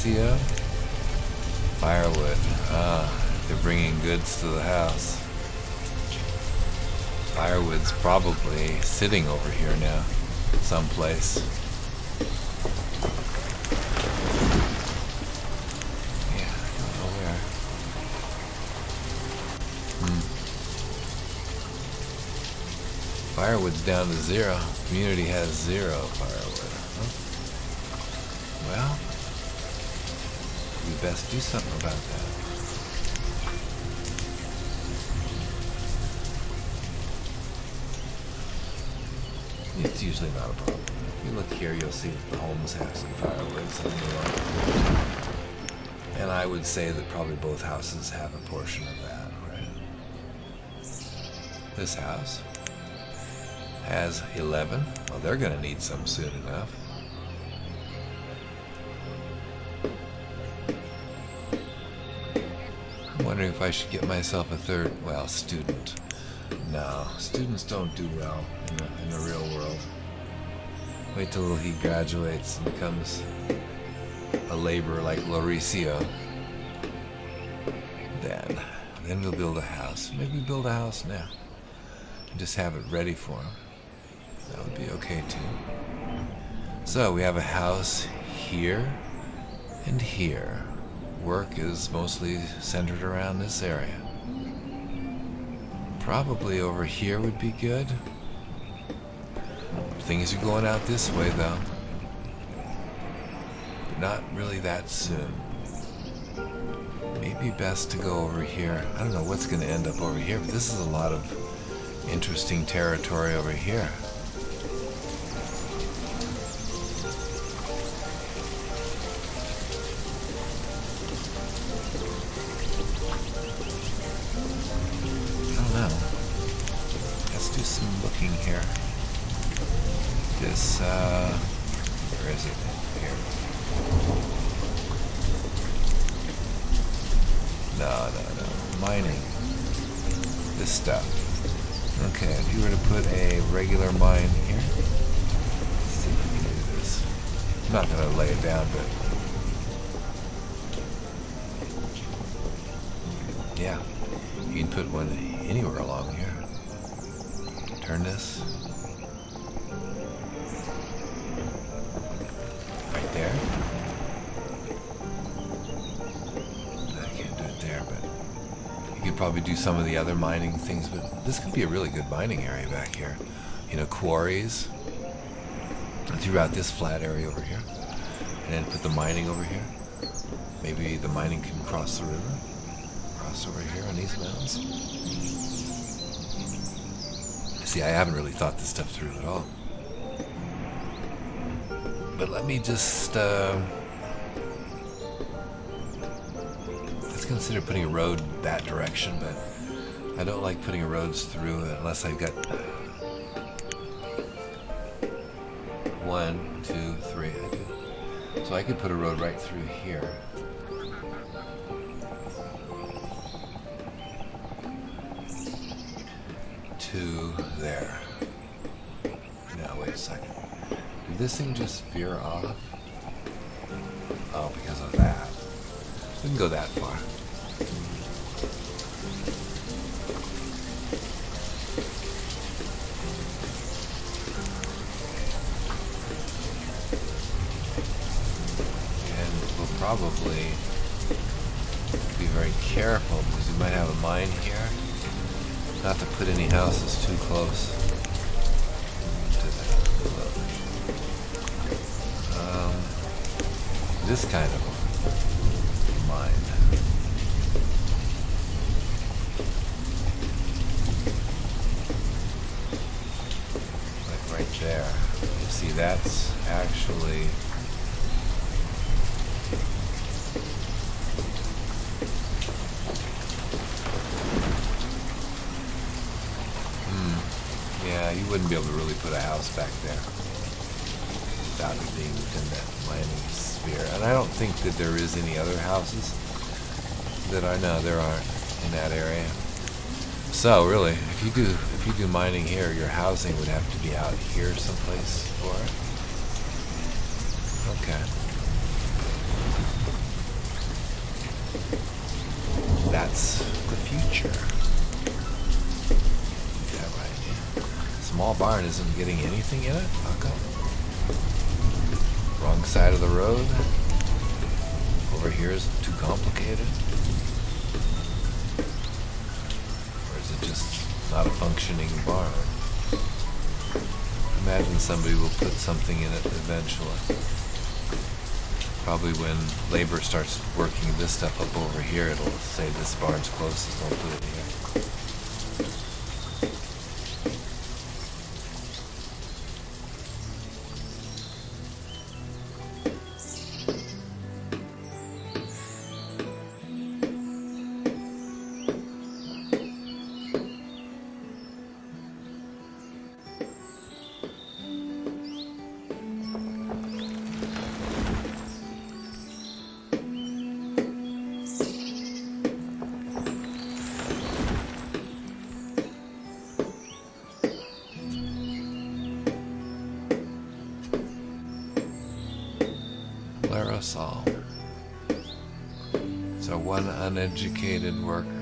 Lauricia. Firewood. They're bringing goods to the house. Firewood's probably sitting over here now, someplace. Yeah, I don't know where. Firewood's down to 0. Community has 0 firewood. Huh? Well, we best do something about that. It's usually not a problem. If you look here, you'll see that the homes have some firewood, something like. And I would say that probably both houses have a portion of that, right? This house has 11. Well, they're going to need some soon enough. I'm wondering if I should get myself a third, well, student. No, students don't do well in the real world. Wait till he graduates and becomes a laborer like Lauricio. Then we'll build a house. Maybe build a house now. And just have it ready for him. That would be okay too. So we have a house here and here. Work is mostly centered around this area. Probably over here would be good. Things are going out this way though. But not really that soon. Maybe best to go over here. I don't know what's going to end up over here, but this is a lot of interesting territory over here. Looking here. This, where is it? Here. No. Mining. This stuff. Okay, if you were to put a regular mine here. Let's see if we can do this. I'm not going to lay it down, but. Yeah. You can put one anywhere along here. Turn this right there. I can't do it there, but you could probably do some of the other mining things, but this could be a really good mining area back here. You know, quarries throughout this flat area over here, and then put the mining over here. Maybe the mining can cross the river, cross over here on these mountains. See, I haven't really thought this stuff through at all. But let me just, let's consider putting a road that direction, but I don't like putting roads through unless I've got 1, 2, 3. So I could put a road right through here. To there. Now wait a second. Did this thing just veer off? Oh, because of that. We can go that far. And we'll probably be very careful because we might have a mine here. Not to put any houses too close to that. This kind of mine. Like right there. You see, that's actually you wouldn't be able to really put a house back there without it being within that mining sphere. And I don't think that there is any other houses that I know there aren't in that area. So really, if you do mining here, your housing would have to be out here someplace for it. Okay. That's the future. Yeah, right. Yeah. Small barn isn't getting anything in it? How come? Wrong side of the road? Over here is too complicated? Or is it just not a functioning barn? Imagine somebody will put something in it eventually. Probably when labor starts working this stuff up over here, it'll say this barn's closest, don't put it here. Larosol. So one uneducated worker.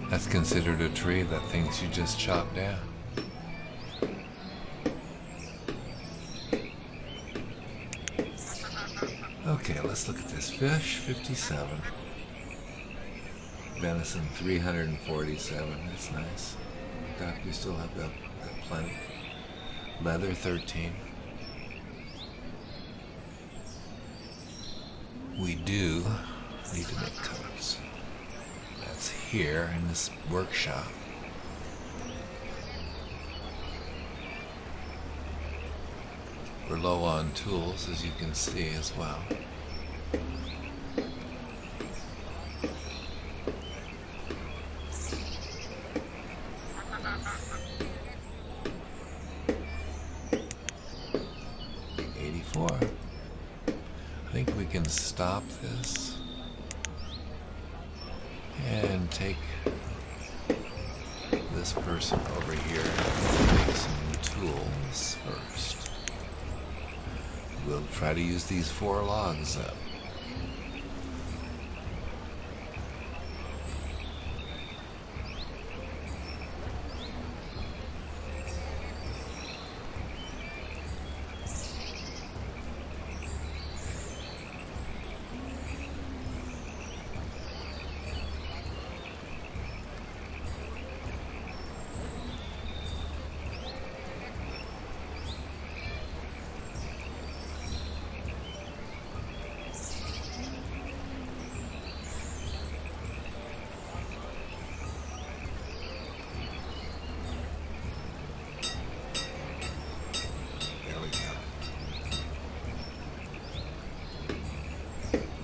That's considered a tree that thinks you just chopped down. Okay, let's look at this. Fish, 57. Venison, 347. That's nice. Duck, we still have got plenty. Leather, 13. We do need to make coats. That's here in this workshop. We're low on tools, as you can see as well. I think we can stop this and take this person over here and make some tools first. We'll try to use these 4 logs up.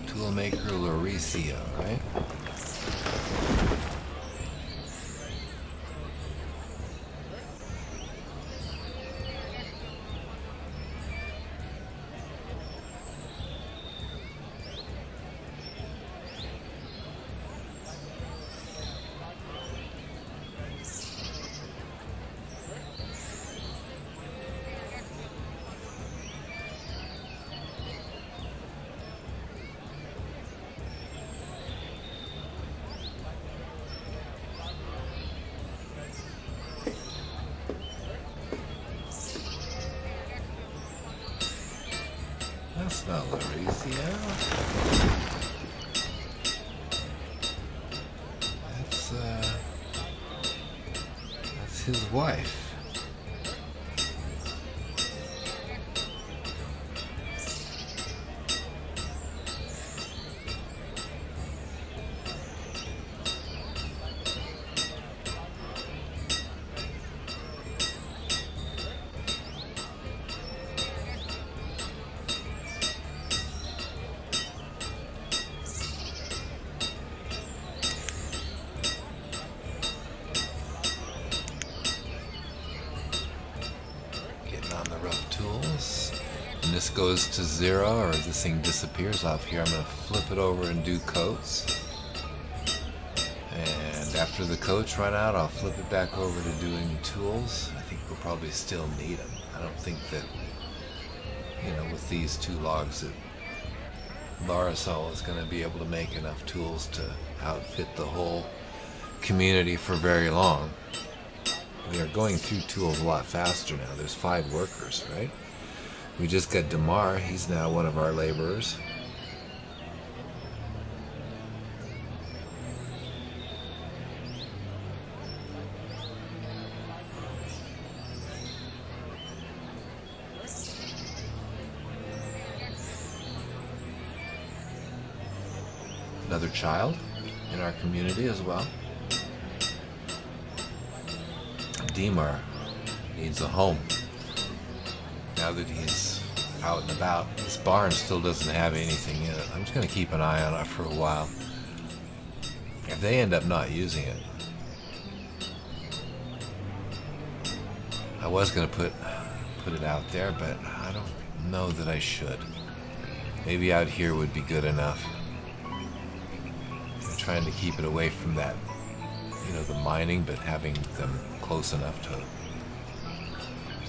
Toolmaker Lauricia, right? That's not Lauricia. That's his wife. this goes to 0 or this thing disappears off here, I'm going to flip it over and do coats. And after the coats run out, I'll flip it back over to doing tools. I think we'll probably still need them. I don't think that, with these 2 logs that Marisol is going to be able to make enough tools to outfit the whole community for very long. We are going through tools a lot faster now. There's 5 workers, right? We just got Damar. He's now one of our laborers. Another child in our community as well. Demar needs a home. Now that he's out and about, this barn still doesn't have anything in it. I'm just going to keep an eye on it for a while. If they end up not using it, I was going to put it out there, but I don't know that I should. Maybe out here would be good enough. Trying to keep it away from that, the mining, but having them close enough to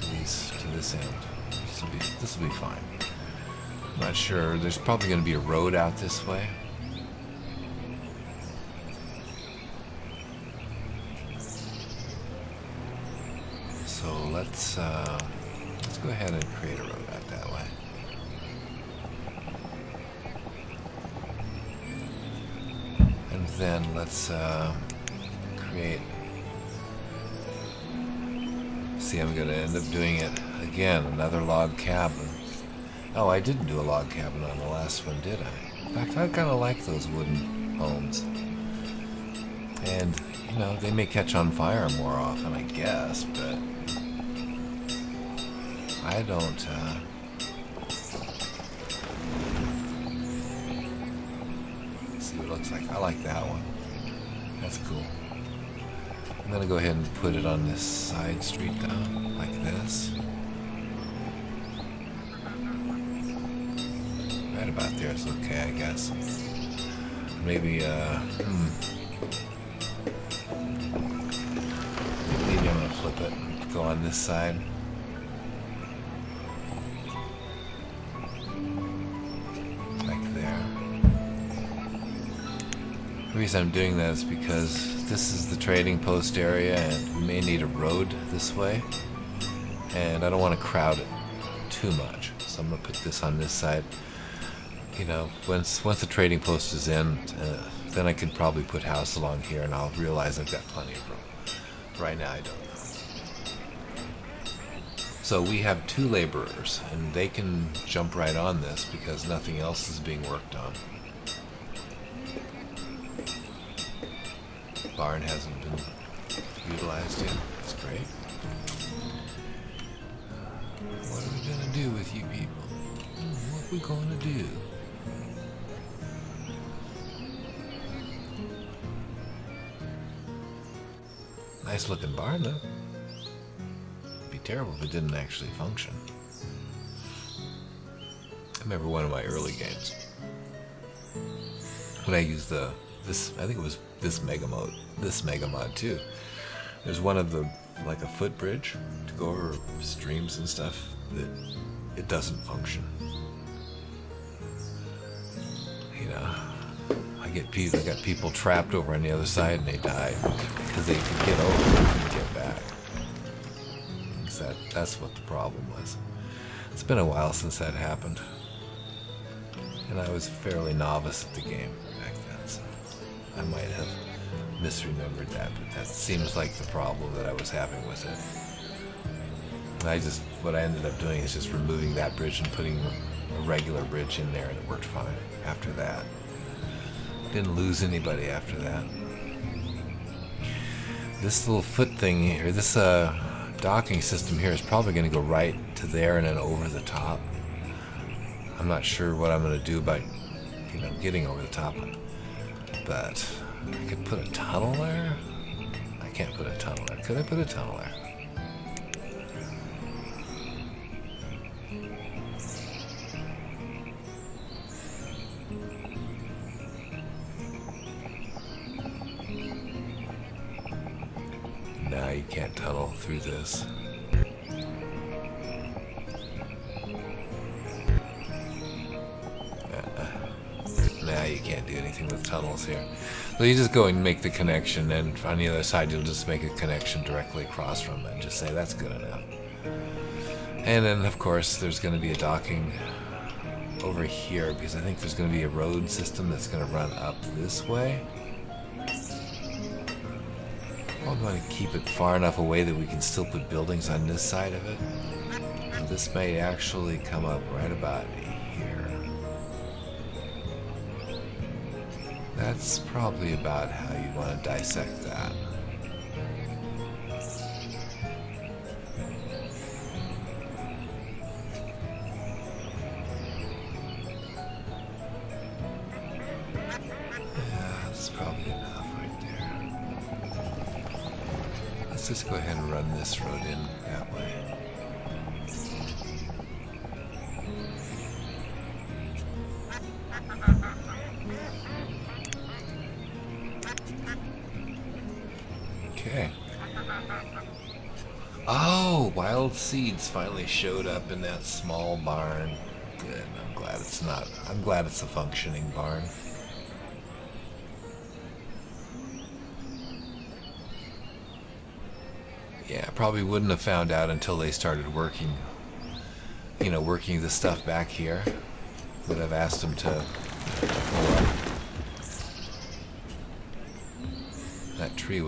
this end. This will be fine. I'm not sure. There's probably going to be a road out this way. So let's go ahead and create a road out that way. Then let's create. See, I'm going to end up doing it again, another log cabin. Oh, I didn't do a log cabin on the last one, did I? In fact, I kind of like those wooden homes. And, they may catch on fire more often, I guess, but I don't, looks like. I like that one. That's cool. I'm gonna go ahead and put it on this side street though, like this. Right about there is okay, I guess. Maybe, maybe I'm gonna flip it and go on this side. The reason I'm doing that is because this is the trading post area and we may need a road this way, and I don't want to crowd it too much, so I'm going to put this on this side. Once the trading post is in, then I could probably put house along here and I'll realize I've got plenty of room. Right now I don't know. So we have 2 laborers and they can jump right on this because nothing else is being worked on. Barn hasn't been utilized yet. That's great. What are we gonna do with you people? What are we gonna do? Nice looking barn though. It'd be terrible if it didn't actually function. I remember one of my early games when I used I think it was this Megamod too. There's one of the, like a footbridge to go over streams and stuff, that it doesn't function. I got people trapped over on the other side and they died because they could get over and couldn't get back. That's what the problem was. It's been a while since that happened. And I was fairly novice at the game back then, so I might have misremembered that, but that seems like the problem that I was having with it. What I ended up doing is just removing that bridge and putting a regular bridge in there, and it worked fine after that. Didn't lose anybody after that. This little foot thing here, this docking system here is probably going to go right to there and then over the top. I'm not sure what I'm going to do about, getting over the top, but I could put a tunnel there. I can't put a tunnel there. Could I put a tunnel there? Nah, you can't tunnel through this. Nah, you can't do anything with tunnels here. So you just go and make the connection, and on the other side you'll just make a connection directly across from it and just say that's good enough. And then of course there's going to be a docking over here because I think there's going to be a road system that's going to run up this way. I'm going to keep it far enough away that we can still put buildings on this side of it. And this may actually come up right about here. That's probably about how you want to dissect that. Yeah, that's probably enough right there. Let's just go ahead and run this road in that way. Okay. Oh, wild seeds finally showed up in that small barn. Good. I'm glad it's a functioning barn. Yeah, I probably wouldn't have found out until they started working, working the stuff back here. Would have asked them to pull up. That tree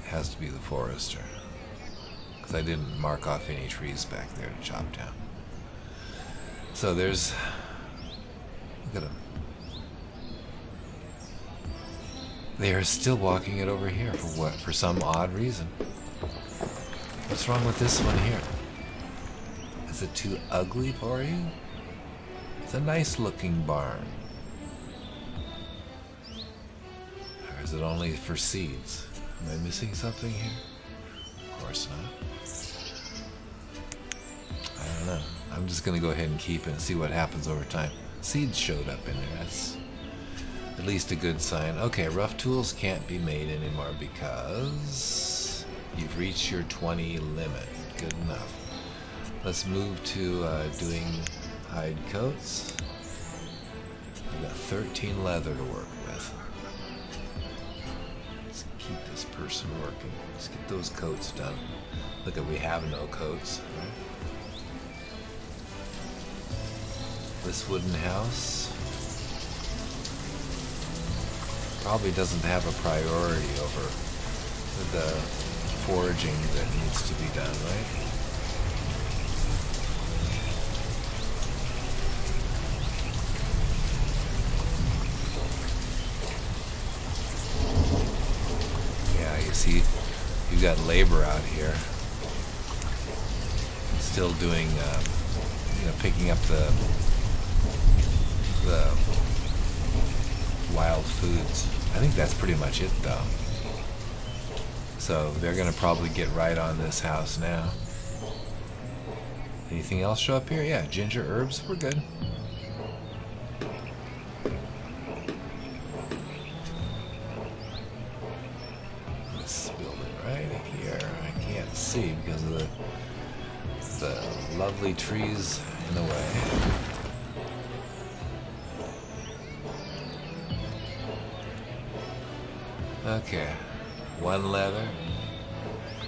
has to be the forester. Because I didn't mark off any trees back there to chop down. So look at them. They are still walking it over here for what? For some odd reason. What's wrong with this one here? Is it too ugly for you? It's a nice looking barn. Or is it only for seeds? Am I missing something here? Of course not. I don't know. I'm just going to go ahead and keep it and see what happens over time. Seeds showed up in there. That's at least a good sign. Okay, rough tools can't be made anymore because you've reached your 20 limit. Good enough. Let's move to doing hide coats. We've got 13 leather to work with. Let's keep this person working. Let's get those coats done. Look at, we have no coats, right? This wooden house probably doesn't have a priority over the foraging that needs to be done, right? Yeah, you see, you've got labor out here still doing, picking up the wild foods. I think that's pretty much it though. So they're gonna probably get right on this house now. Anything else show up here? Yeah, ginger herbs, we're good. This building right here, I can't see because of the lovely trees in the way. Okay, one leather.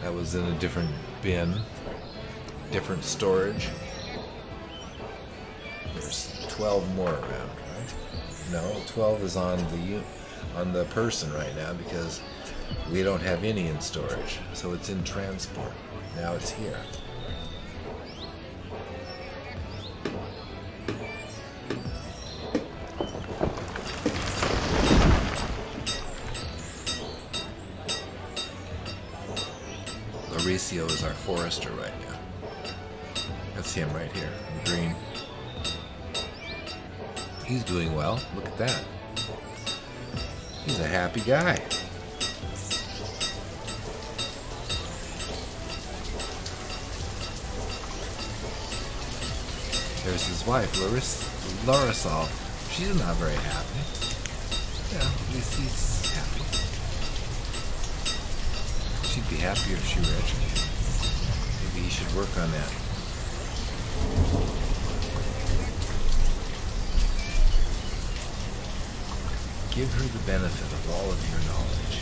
That was in a different bin, different storage. There's 12 more around, right? No, 12 is on the person right now because we don't have any in storage. So it's in transport. Now it's here. Mauricio is our forester right now. That's him right here, in green. He's doing well. Look at that. He's a happy guy. There's his wife, Larisol. She's not very happy. Yeah, at least he's happy. She'd be happier if she were educated. Maybe he should work on that. Give her the benefit of all of your knowledge.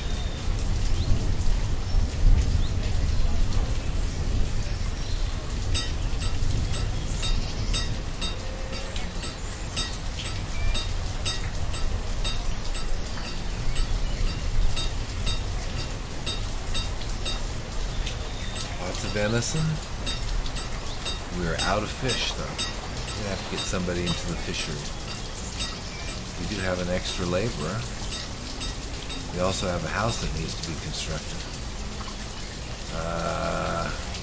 Lots of venison. We're out of fish, though. We're gonna have to get somebody into the fishery. We do have an extra laborer. We also have a house that needs to be constructed.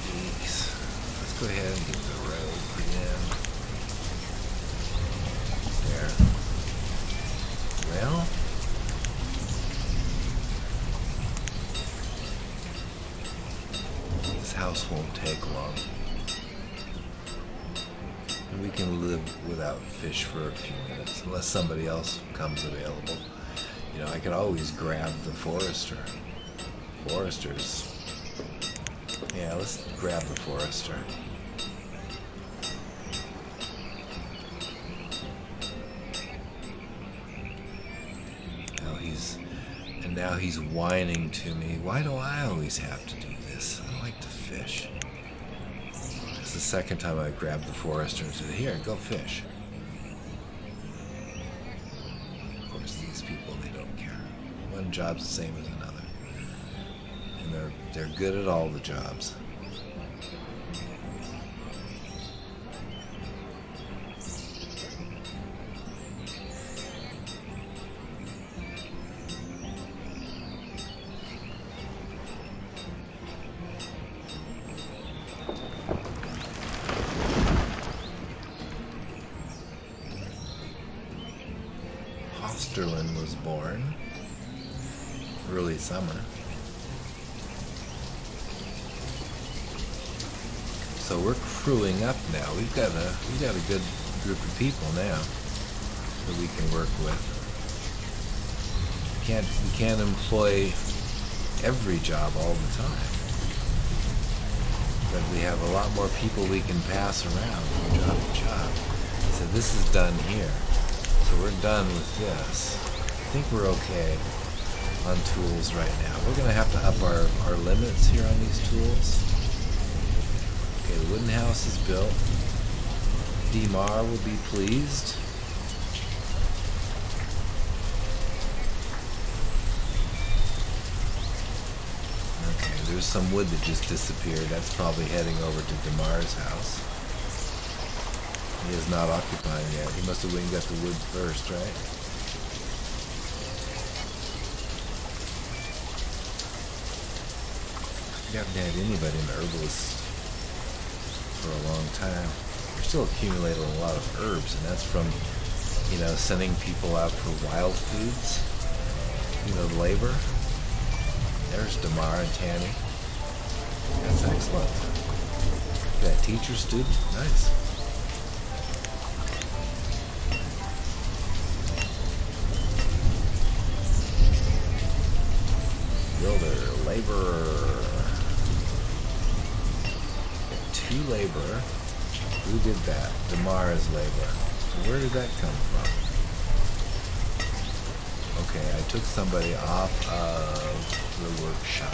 Geeks. Let's go ahead and get the road put in. There. Well, this house won't take long. And we can live without fish for a few minutes, unless somebody else comes available. You know, I could always grab the forester. Foresters. Yeah, let's grab the forester. Now he's whining to me. Why do I always have to do this? I like to fish. It's the second time I grabbed the forester and said, here, go fish. Of course, these people, they don't care. One job's the same as another. And they're good at all the jobs. Sterling was born early summer, so we're crewing up now. We've got a good group of people now that we can work with. We can't employ every job all the time, but we have a lot more people we can pass around from job to job. So this is done here. So we're done with this. I think we're okay on tools right now. We're going to have to up our limits here on these tools. Okay, the wooden house is built. Demar will be pleased. Okay, there's some wood that just disappeared. That's probably heading over to Demar's house. He is not occupying yet. He must have went and got the wood first, right? We haven't had anybody in the herbalist for a long time. We're still accumulating a lot of herbs, and that's from, sending people out for wild foods. Labor. There's Damar and Tanny. That's excellent. That teacher student, nice. Builder, laborer. Two laborer. Who did that? Damara's laborer. So where did that come from? Okay, I took somebody off of the workshop.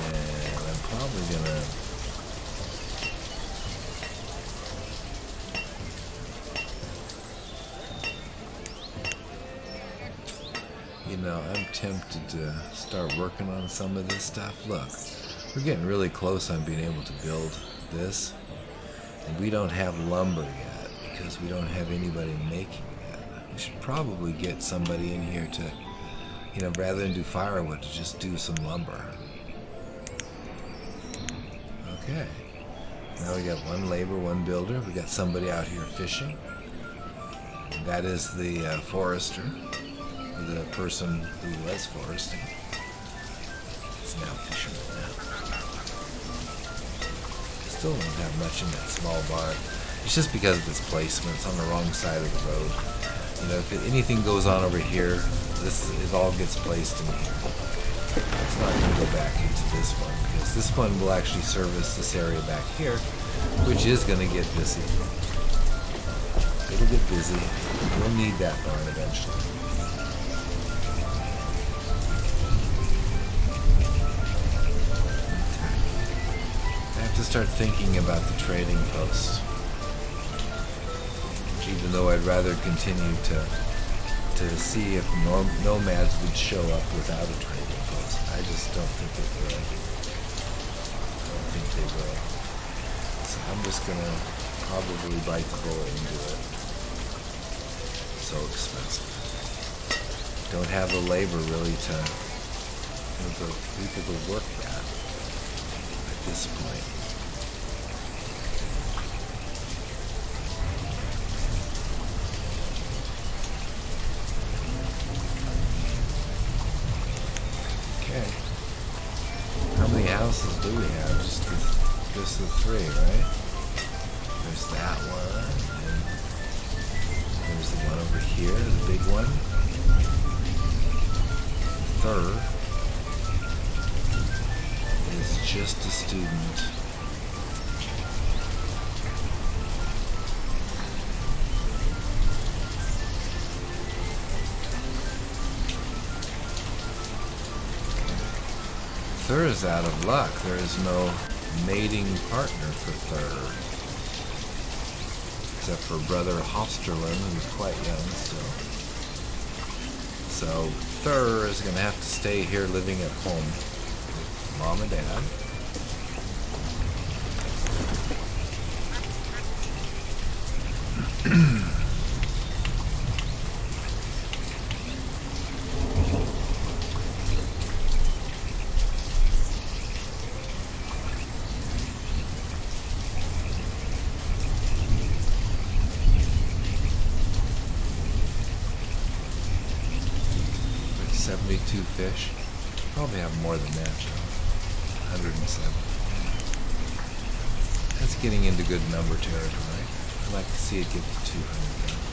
And I'm probably gonna... I'm tempted to start working on some of this stuff. Look, we're getting really close on being able to build this. And we don't have lumber yet because we don't have anybody making it. We should probably get somebody in here to, rather than do firewood, to just do some lumber. Okay. Now we got one labor, one builder. We got somebody out here fishing. And that is the forester. The person who was foresting. It's now fisherman now. Still don't have much in that small barn. It's just because of its placement. It's on the wrong side of the road. If anything goes on over here, this, it all gets placed in here. It's not going to go back into this one, because this one will actually service this area back here, which is going to get busy. It'll get busy. We'll need that barn eventually. I have to start thinking about the trading posts. Even though I'd rather continue to see if nomads would show up without a trading post. I just don't think they will. I don't think they will. So I'm just gonna probably bite the bullet and do it. So expensive. Don't have the labor really to the people to work that at this point. How many houses do we have? Just the three, right? There's that one, and there's the one over here, the big one. Third is just a student. Thur is out of luck. There is no mating partner for Thur. Except for Brother Hosterlin, who's quite young still. So Thur is going to have to stay here living at home with Mom and Dad. Fish. Probably have more than that, though. 107. That's getting into good number territory. I'd like to see it get to 200, though.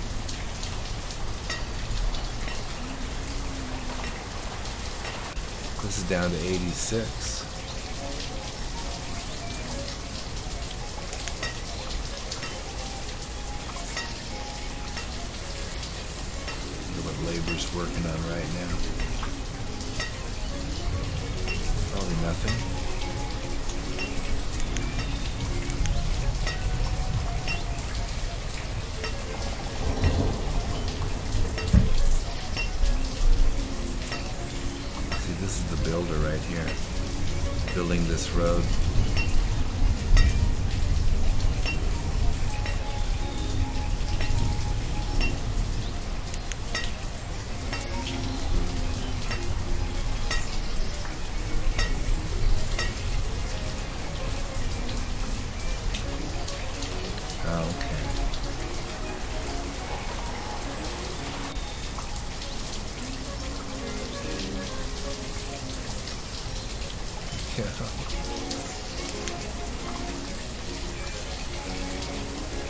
This is down to 86. Look what labor's working on right now. Probably nothing. See, this is the builder right here, building this road.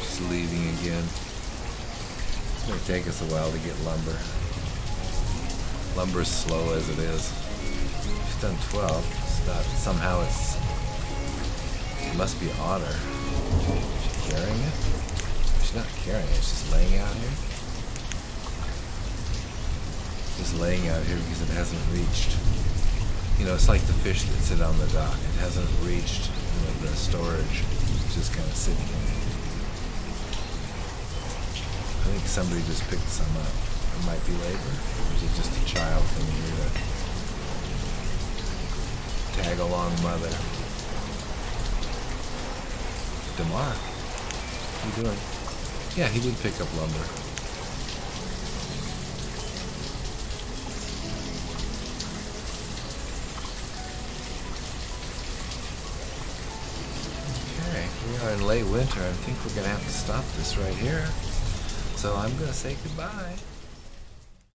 Just leaving again. It's going to take us a while to get lumber. Lumber's slow as it is. She's done 12. It's not, somehow it must be on her. Is she carrying it? She's not carrying it, it's just laying out here. Just laying out here because it hasn't reached. You know, it's like the fish that sit on the dock. It hasn't reached, the storage. It's just kind of sitting there. I think somebody just picked some up. It might be labor. Or is it just a child coming here to tag along mother? DeMar, what are you doing? Yeah, he did pick up lumber. We are in late winter. I think we're going to have to stop this right here. So I'm going to say goodbye.